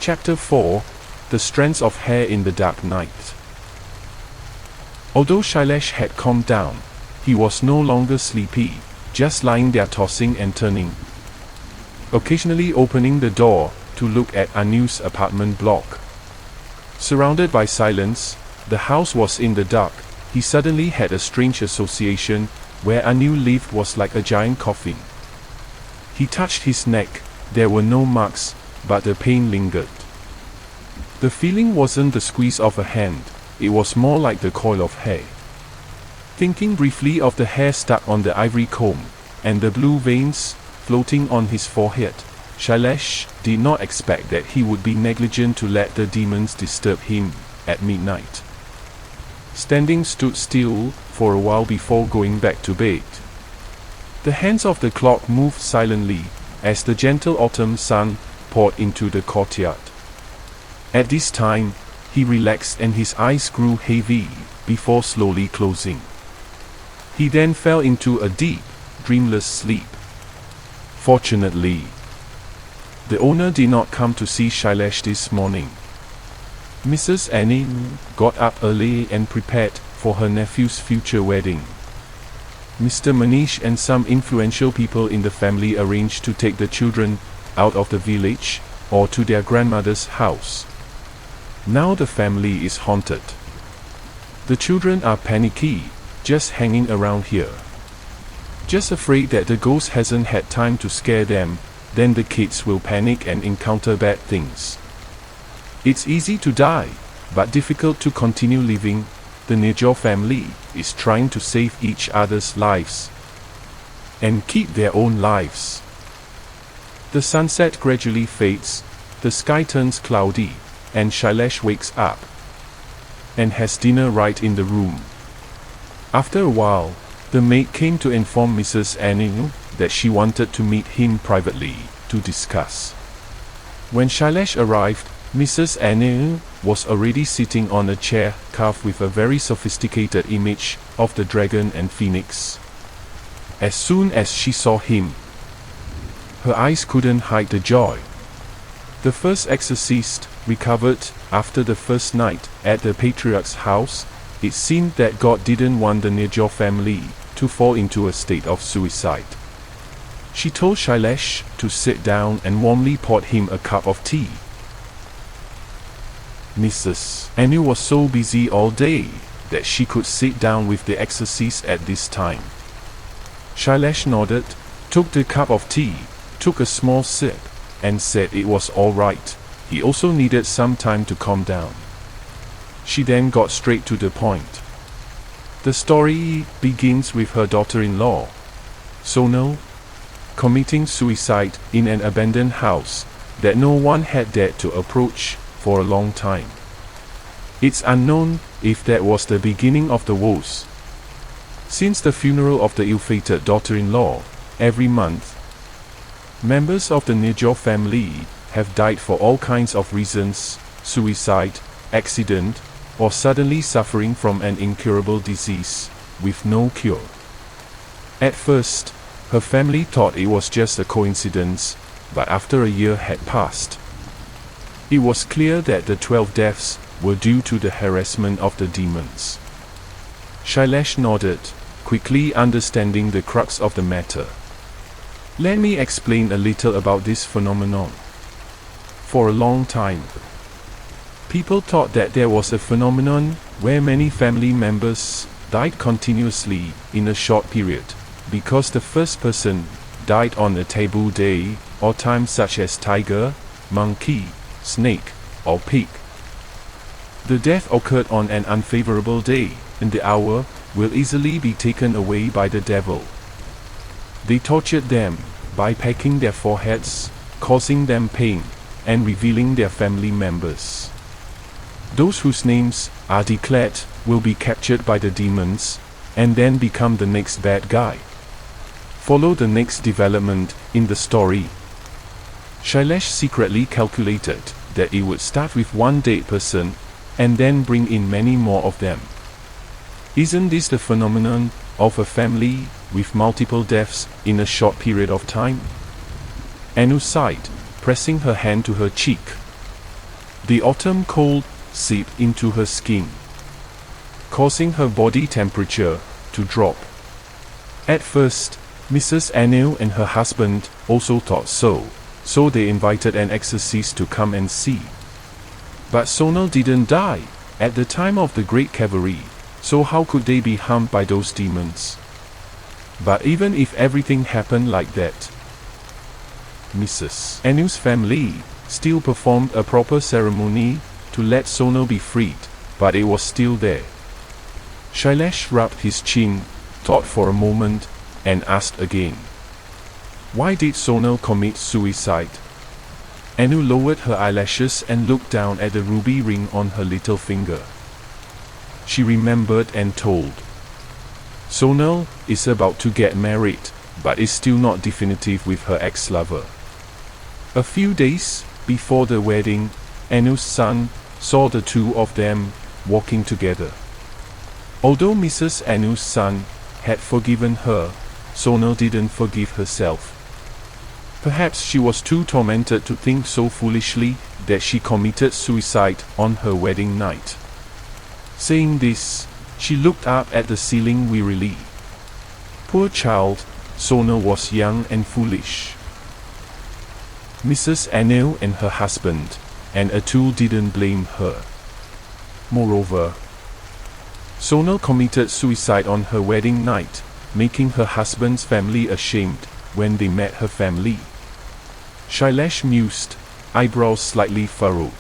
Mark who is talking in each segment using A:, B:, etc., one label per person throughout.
A: Chapter 4 The Strands of Hair in the Dark Night. Although Shailesh had calmed down, he was no longer sleepy, just lying there tossing and turning, occasionally opening the door to look at Annu's apartment block. Surrounded by silence, the house was in the dark. He suddenly had a strange association. Where Annu lived was like a giant coffin. He touched his neck. There were no marks, but the pain lingered. The feeling wasn't the squeeze of a hand, it was more like the coil of hair. Thinking briefly of the hair stuck on the ivory comb, and the blue veins floating on his forehead, Shailesh did not expect that he would be negligent to let the demons disturb him at midnight. Standing stood still for a while before going back to bed. The hands of the clock moved silently as the gentle autumn sun poured into the courtyard. At this time, he relaxed and his eyes grew heavy before slowly closing. He then fell into a deep, dreamless sleep. Fortunately, the owner did not come to see Shailesh this morning. Mrs.Annu got up early and prepared for her nephew's future wedding. Mr. Manish and some influential people in the family arranged to take the children out of the village or to their grandmother's house. Now the family is haunted. The children are panicky, just hanging around here, just afraid that the ghost hasn't had time to scare them. Then the kids will panic and encounter bad things. It's easy to die, but difficult to continue living. The Nijor family is trying to save each other's lives and keep their own lives. The sunset gradually fades, the sky turns cloudy, and Shailesh wakes up and has dinner right in the room. After a while, the maid came to inform Mrs.Annu that she wanted to meet him privately to discuss. When Shailesh arrived, Mrs.Annu was already sitting on a chair carved with a very sophisticated image of the dragon and phoenix. As soon as she saw him, her eyes couldn't hide the joy. The first exorcist recovered after the first night at the patriarch's house. It seemed that God didn't want the Nijor family to fall into a state of suicide. She told Shailesh to sit down and warmly poured him a cup of tea. Mrs.Annu was so busy all day that she could sit down with the exorcist at this time. Shailesh nodded, took the cup of tea, took a small sip, and said it was all right. He also needed some time to calm down. She then got straight to the point. The story begins with her daughter-in-law, Sonal, committing suicide in an abandoned house that no one had dared to approach for a long time. It's unknown if that was the beginning of the woes. Since the funeral of the ill-fated daughter-in-law, every month, members of the Nijor family have died for all kinds of reasons: suicide, accident, or suddenly suffering from an incurable disease with no cure. At first, her family thought it was just a coincidence, but after a year had passed, it was clear that the 12 deaths were due to the harassment of the demons. Shailesh nodded, quickly understanding the crux of the matter. Let me explain a little about this phenomenon. For a long time, people thought that there was a phenomenon where many family members died continuously in a short period, because the first person died on a taboo day or time, such as tiger, monkey, snake, or pig. The death occurred on an unfavorable day, and the hour will easily be taken away by the devil. They tortured them by pecking their foreheads, causing them pain, and revealing their family members. Those whose names are declared will be captured by the demons, and then become the next bad guy. Follow the next development in the story. Shailesh secretly calculated that it would start with one dead person, and then bring in many more of them. Isn't this the phenomenon of a family with multiple deaths in a short period of time? Annu sighed, pressing her hand to her cheek. The autumn cold seeped into her skin, causing her body temperature to drop. At first, Mrs.Annu and her husband also thought so they invited an exorcist to come and see. But Sonal didn't die at the time of the Great Cavalry, so how could they be harmed by those demons? But even if everything happened like that, Mrs.Annu's family still performed a proper ceremony to let Sonal be freed, but it was still there. Shailesh rubbed his chin, thought for a moment, and asked again, "Why did Sonal commit suicide?" Annu lowered her eyelashes and looked down at the ruby ring on her little finger. She remembered and told. Sonal is about to get married, but is still not definitive with her ex-lover. A few days before the wedding, Annu's son saw the two of them walking together. Although Mrs.Annu's son had forgiven her, Sonal didn't forgive herself. Perhaps she was too tormented to think so foolishly that she committed suicide on her wedding night. Saying this, she looked up at the ceiling wearily. Poor child, Sonal was young and foolish. Mrs.Annu and her husband, and Atul didn't blame her. Moreover, Sonal committed suicide on her wedding night, making her husband's family ashamed when they met her family. Shailesh mused, eyebrows slightly furrowed.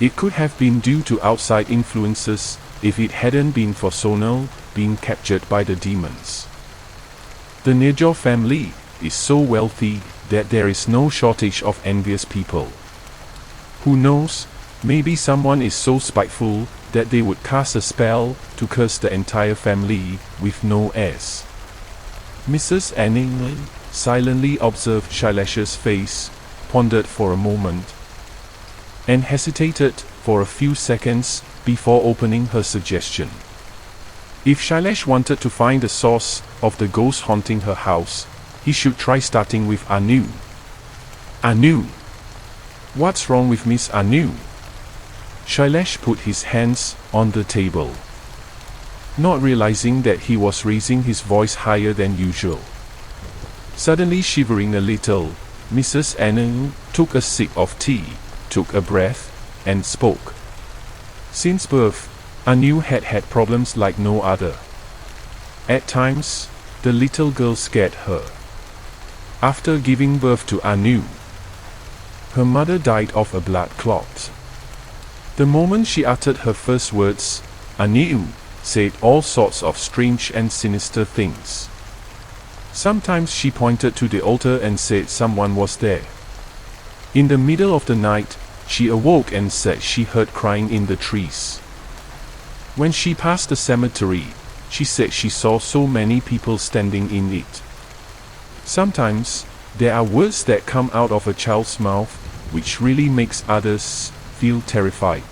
A: It could have been due to outside influences if it hadn't been for Sonal being captured by the demons. The Nirjor family is so wealthy that there is no shortage of envious people. Who knows, maybe someone is so spiteful that they would cast a spell to curse the entire family with no heirs. Mrs.Annu silently observed Shailesh's face, pondered for a moment, and hesitated for a few seconds before opening her suggestion. If Shailesh wanted to find the source of the ghost haunting her house, he should try starting with Annu. Annu! What's wrong with Miss Annu? Shailesh put his hands on the table, not realizing that he was raising his voice higher than usual. Suddenly shivering a little, Mrs.Annu took a sip of tea, took a breath, and spoke. Since birth, Annu had had problems like no other. At times, the little girl scared her. After giving birth to Annu, her mother died of a blood clot. The moment she uttered her first words, Annu said all sorts of strange and sinister things. Sometimes she pointed to the altar and said someone was there. In the middle of the night, she awoke and said she heard crying in the trees. When she passed the cemetery, she said she saw so many people standing in it. Sometimes, there are words that come out of a child's mouth, which really makes others feel terrified.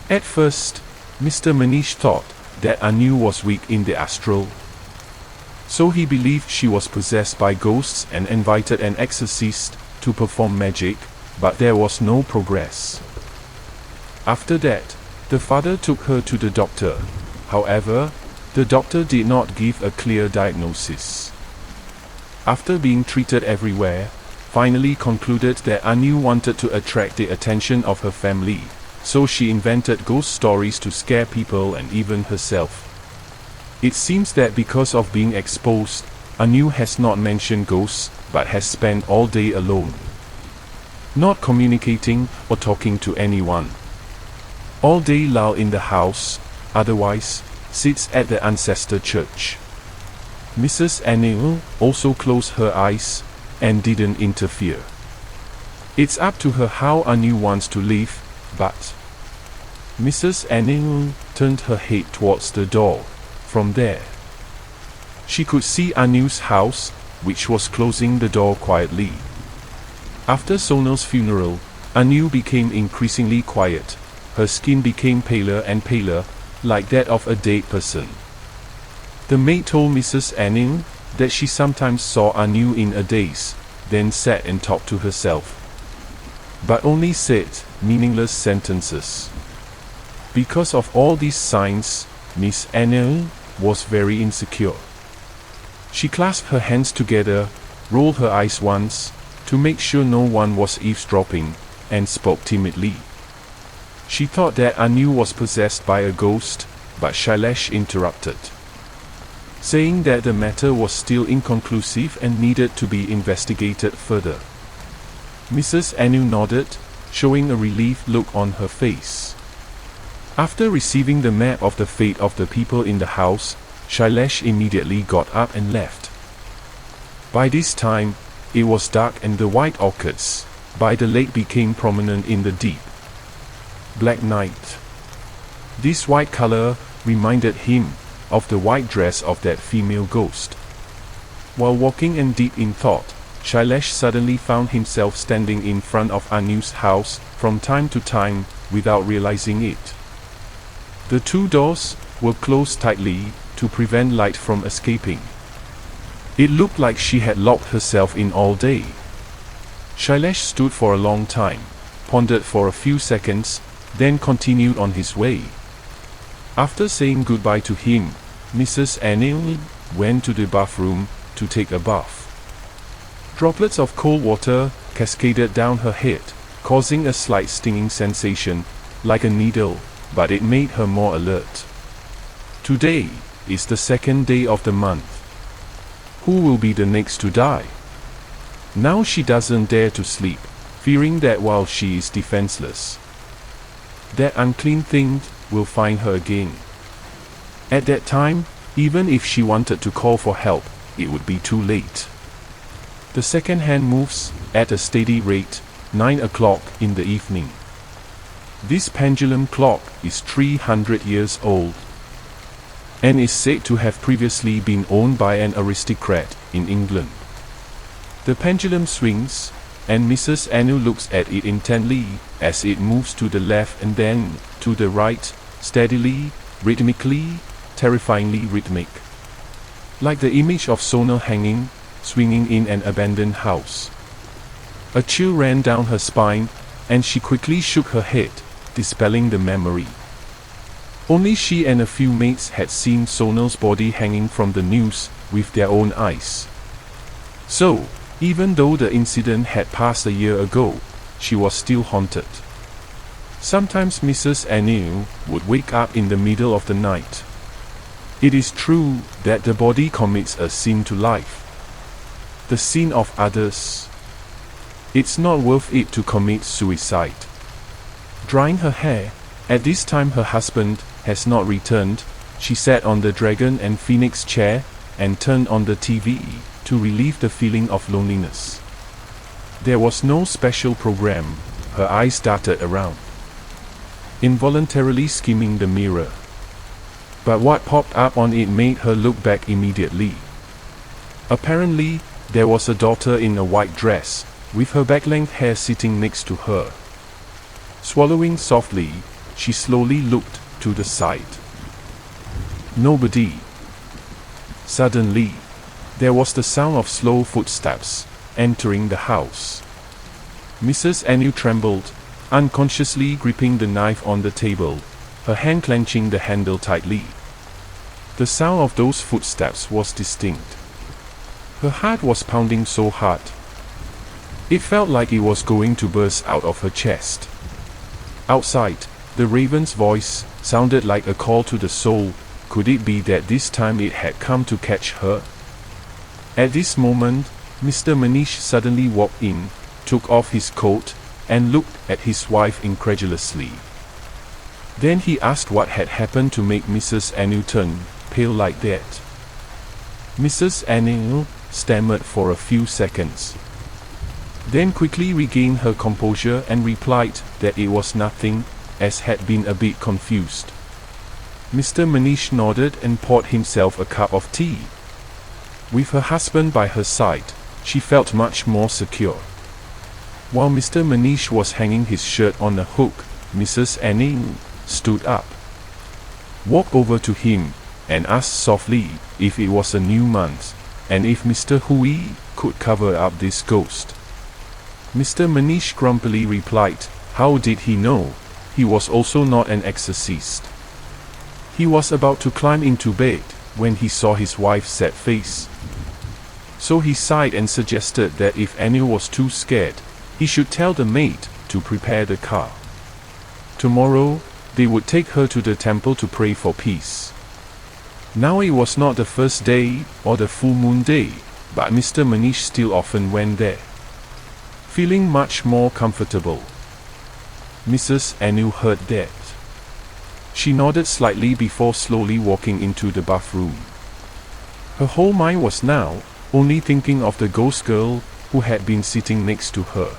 A: At first, Mr. Manish thought that Annu was weak in the astral. So he believed she was possessed by ghosts and invited an exorcist to perform magic, but there was no progress. After that, the father took her to the doctor. However, the doctor did not give a clear diagnosis. After being treated everywhere, finally concluded that Annu wanted to attract the attention of her family, so she invented ghost stories to scare people and even herself. It seems that because of being exposed, Annu has not mentioned ghosts, but has spent all day alone, not communicating or talking to anyone. All day lull in the house, otherwise, sits at the ancestor church. Mrs.Annu also closed her eyes and didn't interfere. It's up to her how Annu wants to live, but Mrs.Annu turned her head towards the door. From there, she could see Annu's house, which was closing the door quietly. After Sonal's funeral, Annu became increasingly quiet. Her skin became paler and paler, like that of a dead person. The maid told Mrs.Annu that she sometimes saw Annu in a daze, then sat and talked to herself. but only said meaningless sentences. Because of all these signs, Miss.Annu was very insecure. She clasped her hands together, rolled her eyes once, to make sure no one was eavesdropping, and spoke timidly. She thought that Annu was possessed by a ghost, but Shailesh interrupted, saying that the matter was still inconclusive and needed to be investigated further. Mrs.Annu nodded, showing a relieved look on her face. After receiving the map of the fate of the people in the house, Shailesh immediately got up and left. By this time, it was dark and the white orchids by the lake became prominent in the deep black night. This white color reminded him of the white dress of that female ghost. While walking and deep in thought, Shailesh suddenly found himself standing in front of Annu's house from time to time without realizing it. The two doors were closed tightly to prevent light from escaping. It looked like she had locked herself in all day. Shailesh stood for a long time, pondered for a few seconds, then continued on his way. After saying goodbye to him, Mrs.Annu went to the bathroom to take a bath. Droplets of cold water cascaded down her head, causing a slight stinging sensation, like a needle, but it made her more alert. Today is the second day of the month. Who will be the next to die? Now she doesn't dare to sleep, fearing that while she is defenseless, that unclean thing will find her again. At that time, even if she wanted to call for help, it would be too late. The second hand moves at a steady rate, 9 o'clock in the evening. This pendulum clock is 300 years old, and is said to have previously been owned by an aristocrat in England. The pendulum swings, and Mrs.Annu looks at it intently as it moves to the left and then to the right, steadily, rhythmically, terrifyingly rhythmic. Like the image of Sonal hanging, swinging in an abandoned house. A chill ran down her spine, and she quickly shook her head, dispelling the memory. Only she and a few mates had seen Sonal's body hanging from the noose with their own eyes. So, even though the incident had passed a year ago, she was still haunted. Sometimes Mrs.Annu would wake up in the middle of the night. It is true that the body commits a sin to life, the sin of others. It's not worth it to commit suicide. Drying her hair, at this time her husband has not returned, she sat on the dragon and phoenix chair and turned on the TV to relieve the feeling of loneliness. There was no special program. Her eyes darted around, involuntarily skimming the mirror. But what popped up on it made her look back immediately. Apparently, there was a daughter in a white dress, with her back-length hair sitting next to her. Swallowing softly, she slowly looked to the side. Nobody. Suddenly, there was the sound of slow footsteps entering the house. Mrs.Annu trembled, unconsciously gripping the knife on the table, her hand clenching the handle tightly. The sound of those footsteps was distinct. Her heart was pounding so hard, it felt like it was going to burst out of her chest. Outside, the raven's voice sounded like a call to the soul. Could it be that this time it had come to catch her? At this moment, Mr. Manish suddenly walked in, took off his coat, and looked at his wife incredulously. Then he asked what had happened to make Mrs.Annu turn pale like that. Mrs.Annu stammered for a few seconds, then quickly regained her composure and replied that it was nothing, as had been a bit confused. Mr. Manish nodded and poured himself a cup of tea. With her husband by her side, she felt much more secure. While Mr. Manish was hanging his shirt on a hook, Mrs.Annu stood up, walked over to him, and asked softly if it was a new month, and if Mr. Hui could cover up this ghost. Mr. Manish grumpily replied, "How did he know? He was also not an exorcist." He was about to climb into bed when he saw his wife's sad face. So he sighed and suggested that if Annu was too scared, he should tell the maid to prepare the car. Tomorrow, they would take her to the temple to pray for peace. Now it was not the first day or the full moon day, but Mr. Manish still often went there, feeling much more comfortable. Mrs.Annu heard that. She nodded slightly before slowly walking into the bathroom. Her whole mind was now only thinking of the ghost girl who had been sitting next to her.